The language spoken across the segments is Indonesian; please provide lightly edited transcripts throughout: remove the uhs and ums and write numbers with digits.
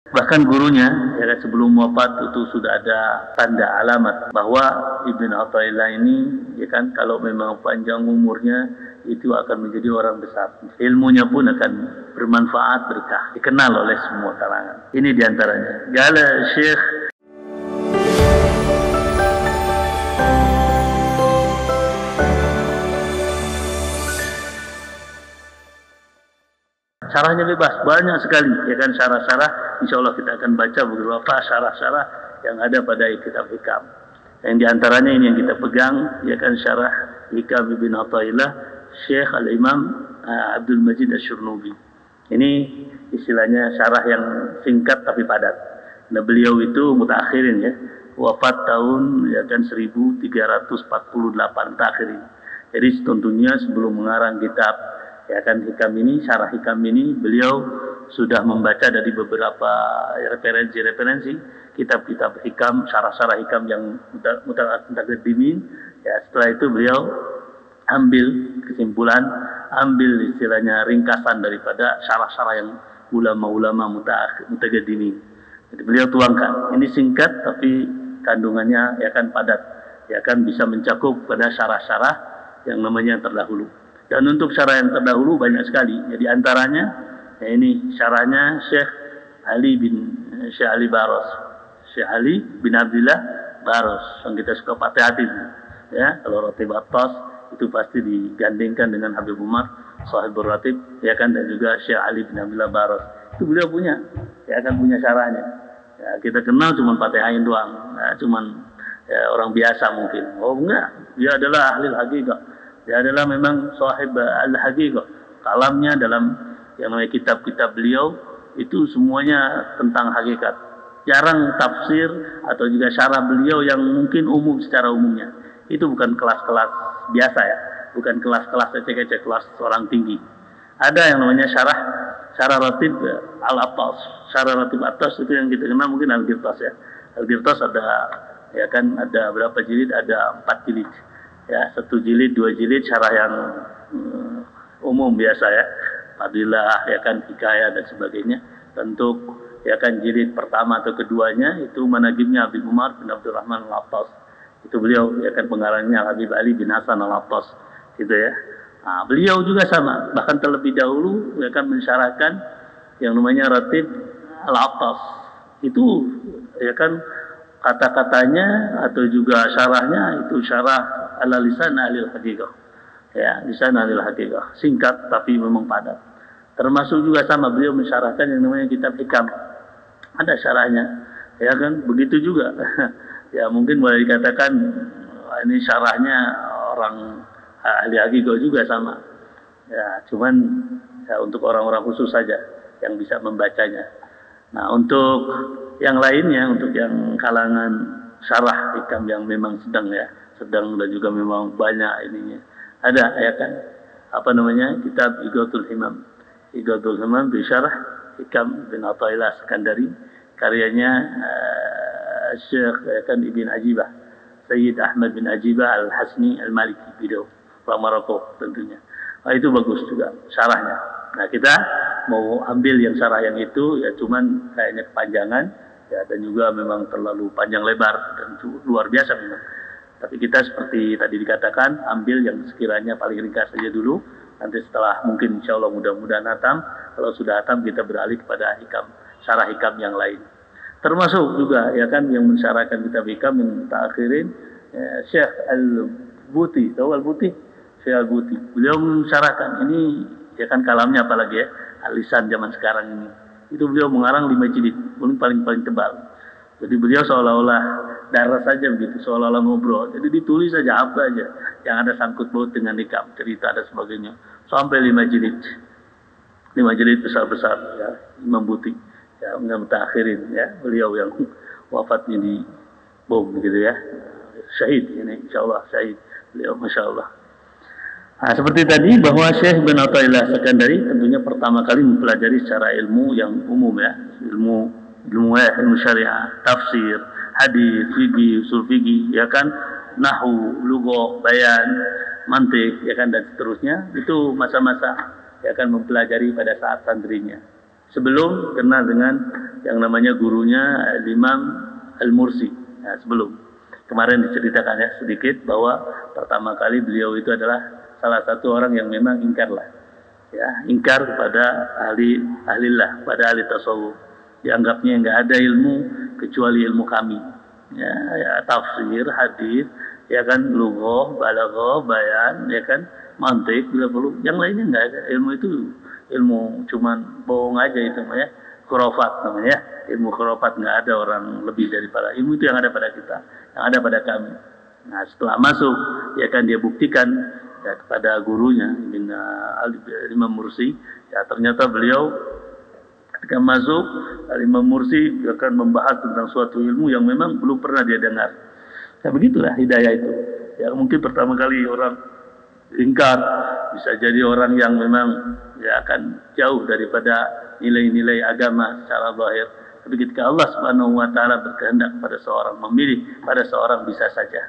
Bahkan gurunya ya kan sebelum wafat itu sudah ada tanda alamat bahwa Ibn Athaillah ini ya kan kalau memang panjang umurnya itu akan menjadi orang besar. Ilmunya pun akan bermanfaat berkah, dikenal oleh semua kalangan. Ini diantaranya. Gala Syekh syarahnya bebas, banyak sekali ya kan syarah-syarah. Insya Allah kita akan baca beberapa syarah-syarah yang ada pada kitab Hikam. Yang diantaranya ini yang kita pegang ya kan syarah Hikam Ibn Athaillah Syekh Al-Imam Abdul Majid Asy-Syurnubi. Ini istilahnya syarah yang singkat tapi padat. Nah beliau itu mutakhirin ya, wafat tahun ya kan 1348 mutakhirin. Jadi tentunya sebelum mengarang kitab ya kan Hikam ini, syarah Hikam ini, beliau sudah membaca dari beberapa referensi-referensi kitab-kitab Hikam, syarah-syarah Hikam yang mutaqaddimin. Ya, setelah itu beliau ambil kesimpulan, ambil istilahnya ringkasan daripada syarah-syarah yang ulama-ulama mutaqaddimin. Jadi beliau tuangkan. Ini singkat tapi kandungannya ya kan padat, ya kan bisa mencakup pada syarah-syarah yang namanya yang terdahulu. Dan untuk syarah yang terdahulu banyak sekali. Jadi antaranya ya ini syarahnya Syekh Ali Baros. Syekh Ali bin Abdullah Baros. Yang kita suka pakai hati. Ya, kalau Ratib Atas itu pasti digandingkan dengan Habib Umar Sahibur Ratib ya kan, dan juga Syekh Ali bin Abdullah Baros. Itu beliau punya. Ya kan punya syarahnya. Ya, kita kenal cuma Fatihain doang. Ya, cuman ya, orang biasa mungkin. Oh enggak, dia adalah ahli hakikat. Dia adalah memang sahib al-haqiqah. Kalamnya dalam yang namanya kitab-kitab beliau itu semuanya tentang hakikat. Jarang tafsir atau juga syarah beliau yang mungkin umum secara umumnya. Itu bukan kelas-kelas biasa ya, bukan kelas-kelas ecek-ecek, kelas orang tinggi. Ada yang namanya syarah Ratib al-Attas. Syarah Ratib Attas itu yang kita kenal mungkin Al-Ghirtas ya. Al-Ghirtas ada ya kan, ada berapa jilid? Ada 4 jilid. Ya, 1 jilid, 2 jilid syarah yang umum biasa ya, Fadilah ya kan, Hikayah dan sebagainya. Tentu ya kan jilid pertama atau keduanya itu manaqibnya Habib Umar bin Abdurrahman Al-Attas. Itu beliau ya kan pengarangnya Habib Ali bin Hasan Al-Attas gitu ya. Nah, beliau juga sama, bahkan terlebih dahulu ya kan mensyarahkan yang namanya Ratib Al-Attas. Itu ya kan kata-katanya atau juga syarahnya itu syarah ala lisan ahli haqiqah. Ya, lisan ahli haqiqah. Singkat tapi memang padat. Termasuk juga sama beliau mensyarahkan yang namanya kitab Hikam. Ada syarahnya. Ya kan, begitu juga. Ya, mungkin boleh dikatakan ini syarahnya orang ahli haqiqah juga sama. Ya, cuman ya, untuk orang-orang khusus saja yang bisa membacanya. Nah, untuk yang lainnya, untuk yang kalangan syarah Hikam yang memang sedang dan juga memang banyak ininya. Ada ya kan, apa namanya, kitab Ighathul Himam. Ighathul Himam bi syarah Hikam bin Athaillah Sekandari, karyanya Syekh ya kan Ibn Ajibah, Sayyid Ahmad bin Ajibah Al-Hasni Al-Maliki beliau, orang Maroko tentunya. Nah, itu bagus juga syarahnya. Nah, kita mau ambil yang syarah yang itu ya, cuman kayaknya kepanjangan ya, dan juga memang terlalu panjang lebar dan luar biasa memang. Tapi kita seperti tadi dikatakan, ambil yang sekiranya paling ringkas saja dulu. Nanti setelah mungkin insya Allah mudah-mudahan hatam. Kalau sudah hatam kita beralih kepada Hikam, syarah Hikam yang lain. Termasuk juga ya kan yang mensyarahkan kitab Hikam yang terakhirin ya, Syekh Al-Buti. Tahu Al-Buti? Syekh Al-Buti. Beliau mensyarahkan ini ya kan kalamnya apalagi ya, alisan zaman sekarang ini. Itu beliau mengarang 5 jilid, paling tebal. Jadi beliau seolah-olah darah saja begitu, seolah-olah ngobrol. Jadi ditulis saja apa aja yang ada sangkut paut dengan Hikam, cerita dan sebagainya. Sampai 5 jilid. 5 jilid besar-besar ya, Imam Buti. Ya, mutakhirin ya, beliau yang wafatnya di bom gitu ya. Syahid ini insyaallah syahid beliau, masyaallah. Nah, seperti tadi bahwa Syekh bin Athaillah Sekandari tentunya pertama kali mempelajari secara ilmu yang umum ya, ilmu syariah, tafsir, hadis, fikih, usul fikih, ya kan, nahwu, lughah, bayan, mantik, ya kan, dan seterusnya. Itu masa-masa ya kan mempelajari pada saat santrinya. sebelum kenal dengan yang namanya gurunya Imam Al-Mursi. Nah, sebelum kemarin diceritakan ya sedikit bahwa pertama kali beliau itu adalah salah satu orang yang memang ingkar lah, ya, ingkar kepada ahli pada ahli tasawuf. Dianggapnya enggak ada ilmu kecuali ilmu kami, ya tafsir, hadis, ya kan, lughah, balaghah, bayan, ya kan, mantik bila perlu. Yang lainnya enggak ada. Ilmu itu ilmu cuman bohong aja itu namanya, khurafat namanya. Ilmu khurafat, enggak ada orang lebih daripada ilmu itu yang ada pada kita, yang ada pada kami. Nah, setelah masuk, ya kan, dia buktikan ya kepada gurunya Imam Mursi, ya ternyata beliau ketika masuk Imam Mursi akan membahas tentang suatu ilmu yang memang belum pernah dia dengar. Ya begitulah hidayah itu. Ya mungkin pertama kali orang ingkar, bisa jadi orang yang memang ya akan jauh daripada nilai-nilai agama secara zahir. Tapi ketika Allah Subhanahu wa taala berkehendak pada seorang, memilih pada seorang, bisa saja.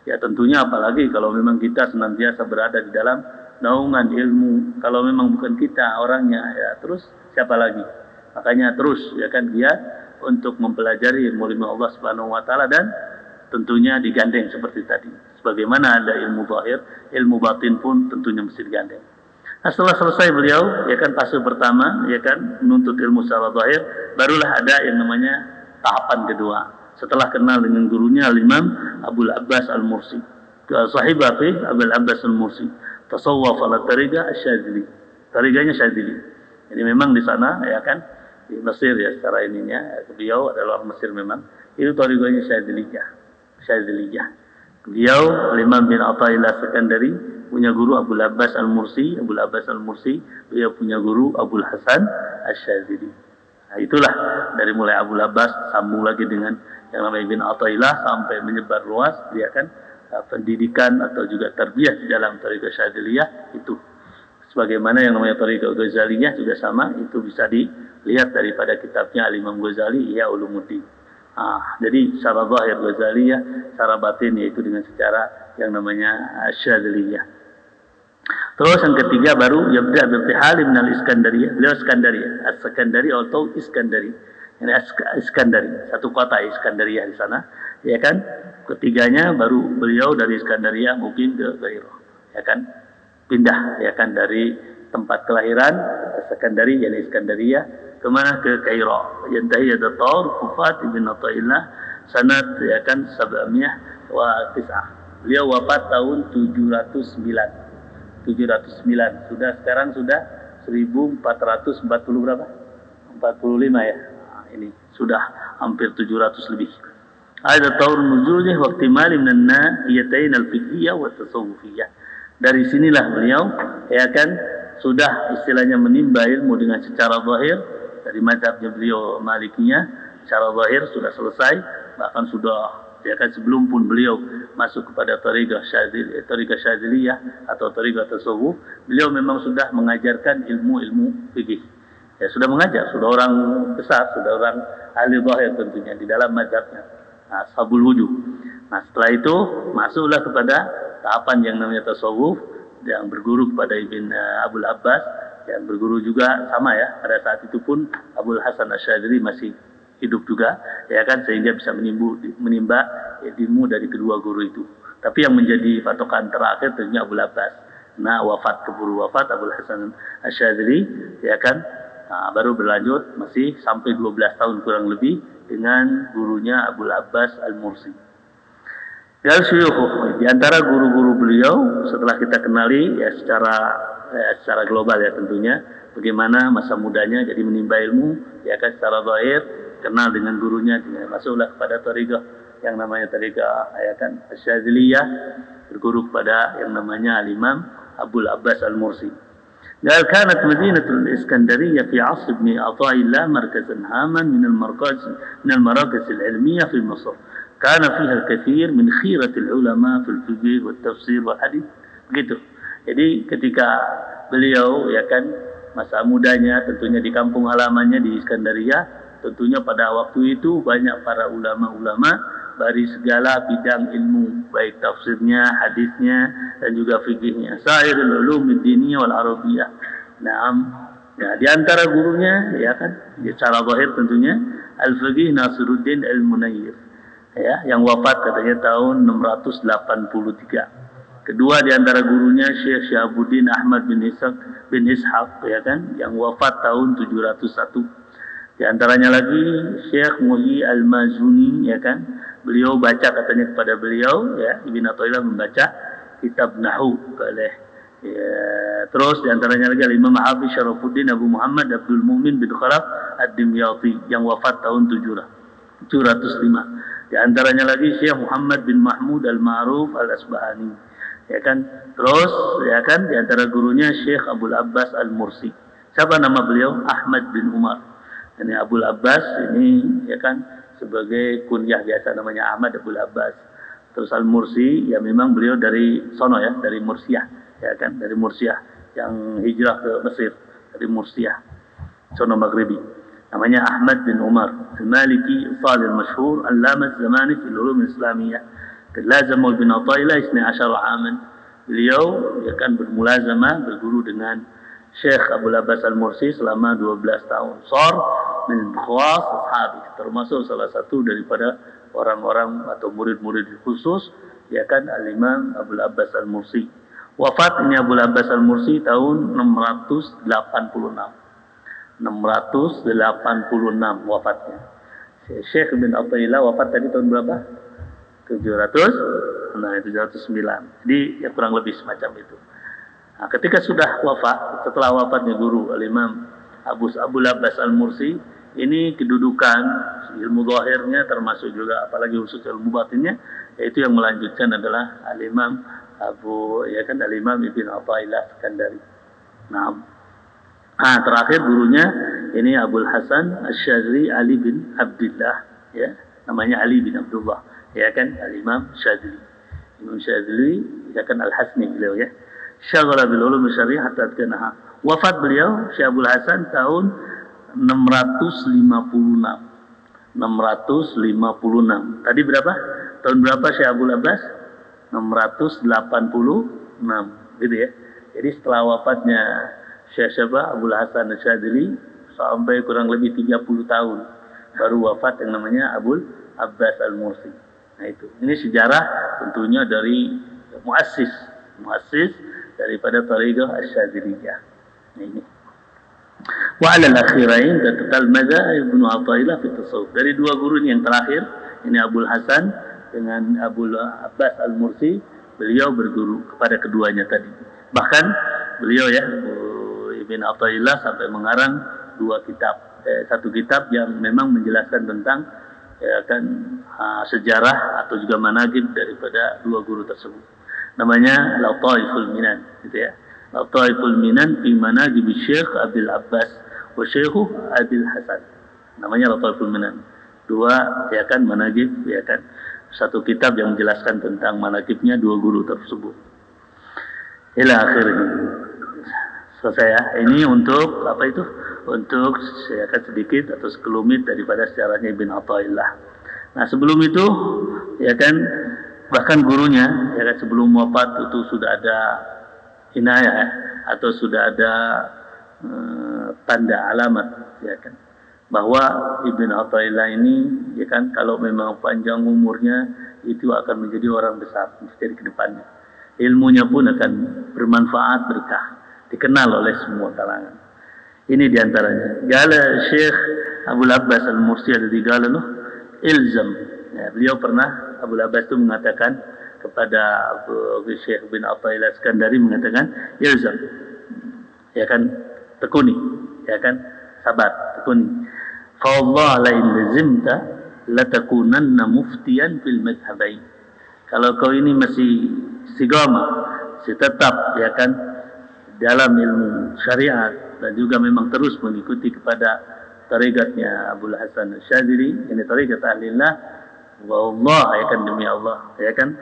Ya tentunya apalagi kalau memang kita senantiasa berada di dalam naungan ilmu. Kalau memang bukan kita orangnya, ya terus siapa lagi? Makanya terus ya kan dia untuk mempelajari ilmu Allah Subhanahu wa taala, dan tentunya digandeng seperti tadi. Sebagaimana ada ilmu zahir, ilmu batin pun tentunya mesti digandeng. Nah, setelah selesai beliau ya kan fase pertama ya kan menuntut ilmu secara zahir, barulah ada yang namanya tahapan kedua. Setelah kenal dengan gurunya Al-Imam Abul Abbas Al-Mursi, sahib Abul Abbas Al-Mursi, tasawwuf ala tariqah Asy-Syadzili. Tariqahnya Syadzili. Jadi memang di sana ya kan di Mesir ya secara ininya, beliau adalah orang Mesir memang. Itu tariqahnya Syadziliyah. Beliau Imam bin Athaillah Sekandari punya guru Abul Abbas Al-Mursi. Abul Abbas Al-Mursi beliau punya guru Abul Hasan Asy-Syadzili. Nah, itulah dari mulai Abul Abbas sambung lagi dengan yang namanya Ibn Athaillah sampai menyebar luas dia kan pendidikan atau juga tarbiyah di dalam tariqah Syadziliyah itu. Sebagaimana yang namanya tariqah Ghazaliyah juga sama, itu bisa dilihat daripada kitabnya Al-Imam Ghazali Ihya Ulumuddin. Jadi secara zahir Ghazaliyah, secara batin yaitu dengan secara yang namanya Syadziliyah. Terus yang ketiga baru yabda birtihal min al-Iskandariyah. Beliau Iskandariyah, As-Sakandari atau Iskandari. Ini Iskandari, satu kota Iskandariyah di sana, ya kan? Ketiganya baru beliau dari Iskandariyah mungkin ke Kairo, ya kan? Pindah ya kan dari tempat kelahiran Sakandari yakni Iskandariyah kemana ke Kairo. Yantahi ada Taur Kufat ibn Athaillah sanad ya kan 709. Beliau wafat tahun 709. Sudah sekarang sudah 1440 berapa? 45 ya. Nah, ini sudah hampir 700 lebih. Ada tahun nuzulnya waktu malim dan nahiyatain al-fiqhiyah wa tasawufiyah. Dari sinilah beliau ya kan sudah istilahnya menimba ilmu dengan secara zahir dari mazhabnya beliau Malikiyah. Secara zahir sudah selesai, bahkan sudah ya kan sebelum pun beliau masuk kepada tariqah Syadziliyah atau tariqah tasawuf, beliau memang sudah mengajarkan ilmu-ilmu fikih. Ya sudah mengajar, sudah orang besar, sudah orang ahli zahir tentunya di dalam mazhabnya. Ashabul wujuh. Nah, setelah itu masuklah kepada tahapan yang namanya tasawuf yang berguru kepada Ibn Abul Abbas, yang berguru juga sama ya. Pada saat itu pun Abul Hasan Asy-Syadzili masih hidup juga, ya kan, sehingga bisa menimba ilmu dari kedua guru itu. Tapi yang menjadi patokan terakhir tentunya Abul Abbas. Nah, keburu wafat Abul Hasan Asy-Syadzili, ya kan. Nah, baru berlanjut masih sampai 12 tahun kurang lebih dengan gurunya Abul Abbas Al-Mursi. Di antara guru-guru beliau setelah kita kenali ya secara global ya tentunya bagaimana masa mudanya jadi menimba ilmu ya kan secara zahir, kenal dengan gurunya, masuklah kepada tariqah yang namanya tariqah ya kan Asy-Syadziliyah, berguru kepada yang namanya Al-Imam Abul Abbas Al-Mursi. قال كانت مدينة الإسكندرية في عصر ابن عطاء الله مركزا هاما من المراكز العلمية في مصر. كان فيها الكثير من خيرة العلماء في الفقه والتفسير والحديث. Begitu. Jadi ketika beliau ya kan masa mudanya tentunya di kampung halamannya di Iskandaria, tentunya pada waktu itu banyak para ulama-ulama dari segala bidang ilmu, baik tafsirnya, hadisnya, dan juga fikihnya. Sa'irul ulum ad-diniyah wal arabiyyah. Naam, Ya, di antara gurunya ya kan, secara zahir tentunya Al-Faqih Nasiruddin Al-Munayyir, ya, yang wafat katanya tahun 683. Kedua di antara gurunya Syekh Syahabuddin Ahmad bin Ishaq ya kan, yang wafat tahun 701. Di antaranya lagi Syekh Muhyi Al-Mazuni ya kan, beliau baca katanya kepada beliau ya, Ibn Athaillah membaca kitab Nahwu oleh ya, terus diantaranya lagi Imam Hafiz Syarafuddin Abu Muhammad Abdul Mumin bin Khalaf Ad-Dimyati yang wafat tahun 705. Di antaranya lagi Syekh Muhammad bin Mahmud Al-Ma'ruf Al-Asbahani, ya kan. Terus ya kan di antara gurunya Syekh Abdul Abbas Al-Mursi. Siapa nama beliau? Ahmad bin Umar. Ini Abdul Abbas ini ya kan sebagai kunyah biasa namanya Ahmad Abdul Abbas. Terus Al-Mursi ya memang beliau dari sono ya, dari Mursiah. Ya kan, dari Mursiah yang hijrah ke Mesir, dari Mursiah sono Maghribi. Namanya Ahmad bin Umar Al-Maliki Salih Al-Mashhur Al-Lamas Zamani fil Ulum Islamiyah. Lazama bin Athaillah 12 aman. Beliau ya kan bermulazamah, berguru dengan Syekh Abdul Abbas Al-Mursi selama 12 tahun. Sar min khawas ashabi, termasuk salah satu daripada orang-orang atau murid-murid khusus ya kan Al-Imam Abdul Abbas Al-Mursi. Wafat ini Abdul Abbas Al-Mursi tahun 686 wafatnya. Syekh bin Athaillah wafat tadi tahun berapa? 700, nah 709. Jadi ya kurang lebih semacam itu. Nah, ketika sudah wafat, setelah wafatnya guru Al-Imam Abdul Abbas Al-Mursi, ini kedudukan ilmu zahirnya termasuk juga apalagi khusus ilmu batinnya, yaitu yang melanjutkan adalah Al-Imam Al-Imam Ibn Athaillah Iskandari. Nah, terakhir gurunya ini Abul Hasan Asy-Syadzili Ali bin Abdullah, ya, namanya Ali bin Abdullah, ya kan, Al-Imam Syadzili. Imam Syadzili ya kan Al-Hasni beliau ya. Syaghala bil ulum syar'iyyah hatta atqanaha. Wafat beliau Syekh Abul Hasan tahun 656. Tadi berapa? Tahun berapa Syekh Abul Abbas? 686 gitu ya. Jadi setelah wafatnya Syekh Abul Hasan Asy-Syadzili sampai kurang lebih 30 tahun baru wafat yang namanya Abul Abbas Al-Mursi. Nah itu. Ini sejarah tentunya dari muassis daripada Thariqah Asy-Syadziliyah. Nah ini. Wa 'ala al-akhirain tatal madzhab Ibnu Athaillah fi tasawuf. Dari dua guru yang terakhir, ini Abul Hasan dengan Abul Abbas Al-Mursi, beliau berguru kepada keduanya tadi. Bahkan beliau ya Ibn Athaillah sampai mengarang dua kitab, satu kitab yang memang menjelaskan tentang ya kan sejarah atau juga manaqib daripada dua guru tersebut. Namanya Lataiful Minan, gitu ya. Lataiful Minan fi manaqib Syekh Abdul Abbas wa Syekh Abdul Hasan. Namanya Lataiful Minan. Dua ya kan manaqib ya kan. Satu kitab yang menjelaskan tentang manaqibnya dua guru tersebut. Ila akhirnya. Selesai ya. Ini untuk apa itu? Untuk saya akan sedikit atau sekelumit daripada sejarahnya Ibn Athaillah. Nah sebelum itu ya kan bahkan gurunya ya kan sebelum wafat itu sudah ada inayah ya, atau sudah ada tanda alamat ya kan bahwa Ibn Athaillah ini ya kan kalau memang panjang umurnya itu akan menjadi orang besar menjadi ke depannya. Ilmunya pun akan bermanfaat, berkah, dikenal oleh semua kalangan. Ini diantaranya. Gala Syekh Abul Abbas Al-Mursi al-Digala ilzam. Ya, beliau pernah Abul Abbas itu mengatakan kepada Syekh bin Athaillah Iskandari mengatakan ilzam. Ya kan tekuni, ya kan sabar, tekuni. Fa Allah la in lazimta latakunanna muftiyan fil madhhabain. Kalau kau ini masih istiqamah, masih tetap ya kan dalam ilmu syariat dan juga memang terus mengikuti kepada tariqatnya Abul Hasan Asy-Syadzili, ini tariqat ahlillah, wa Allah ya kan demi Allah ya kan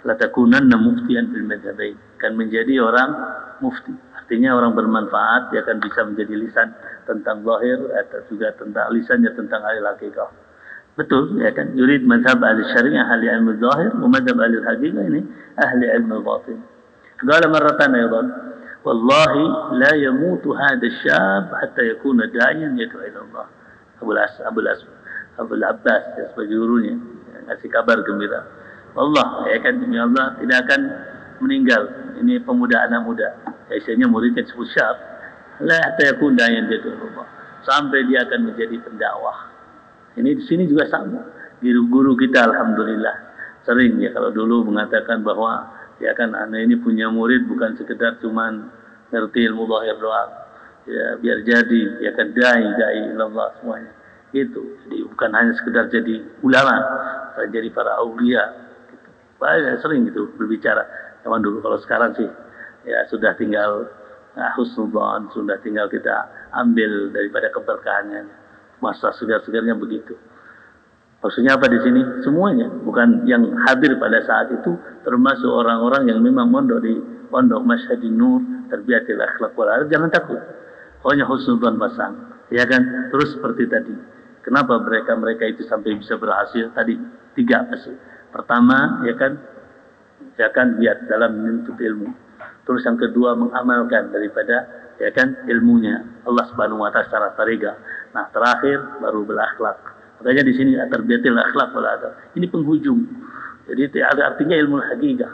latakunanna muftiyan fil madhhabain, kan menjadi orang mufti. Artinya orang bermanfaat, dia akan bisa menjadi lisan tentang zahir atau juga tentang lisannya tentang ahli hakikah. Betul, ya kan? Yurid madhab ahli syariah, ahli ilmu zahir, wa madhab ahli hakikah ini ahli ilmu batin. Qala marratan aydan, Wallahi la yamutu hadha syab hatta yakuna da'iyan yad'u ila Allah. Abul Abbas ya, sebagai gurunya ngasih kabar gembira. Allah ya kan, demi Allah tidak akan meninggal ini pemuda anak muda. Biasanya muridnya disebut syab. La hatta yakuna da'iyan yad'u ila Allah. Sampai dia akan menjadi pendakwah. Ini di sini juga sama. Guru-guru kita alhamdulillah sering ya kalau dulu mengatakan bahwa ya kan anak ini punya murid bukan sekedar cuman ngerti ilmu zahir doang. Ya biar jadi ya kan dai ilallah semuanya. Gitu. Jadi bukan hanya sekedar jadi ulama, jadi para aulia gitu. Banyak sering gitu berbicara zaman dulu. Kalau sekarang sih ya sudah tinggal husnudzon, sudah tinggal kita ambil daripada keberkahannya. Masa segar-segarnya begitu. Maksudnya apa di sini? Semuanya, bukan yang hadir pada saat itu, termasuk orang-orang yang memang mondok di pondok Masyhadin Nur, Tarbiyatil Akhlaq wal Adab, jangan takut. Hanya husnudzon pasang, ya kan? Terus seperti tadi, kenapa mereka itu sampai bisa berhasil? Tadi 3 pasal. Pertama, ya kan lihat dalam menuntut ilmu. Terus yang kedua mengamalkan daripada ya kan ilmunya Allah Subhanahu wa taala secara tariga. Nah, terakhir baru berakhlak. Makanya di sini tarbiyatil akhlaq wal adab. Ini penghujung. Jadi artinya ilmu hakikat.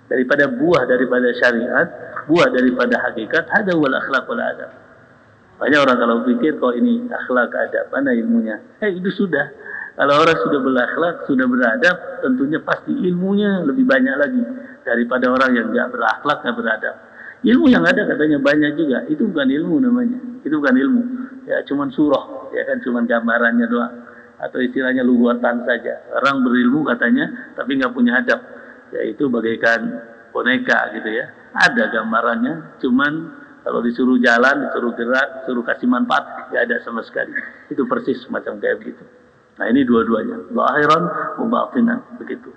Daripada buah daripada syariat, buah daripada hakikat, ada wal akhlaq wal adab. Banyak orang kalau pikir kok ini akhlak adab, mana ilmunya? Itu sudah. Kalau orang sudah berakhlak, sudah beradab, tentunya pasti ilmunya lebih banyak lagi daripada orang yang enggak berakhlak, enggak beradab. Ilmu yang ada katanya banyak juga, itu bukan ilmu namanya. Itu bukan ilmu. Ya cuman surah, ya kan cuman gambarannya doang. Atau istilahnya luguatan saja. Orang berilmu katanya, tapi nggak punya adab. Yaitu bagaikan boneka gitu ya. Ada gambarannya, cuman kalau disuruh jalan, disuruh gerak, disuruh kasih manfaat, nggak ada sama sekali. Itu persis macam kayak begitu. Nah ini dua-duanya. Zahiran wa batinan, begitu.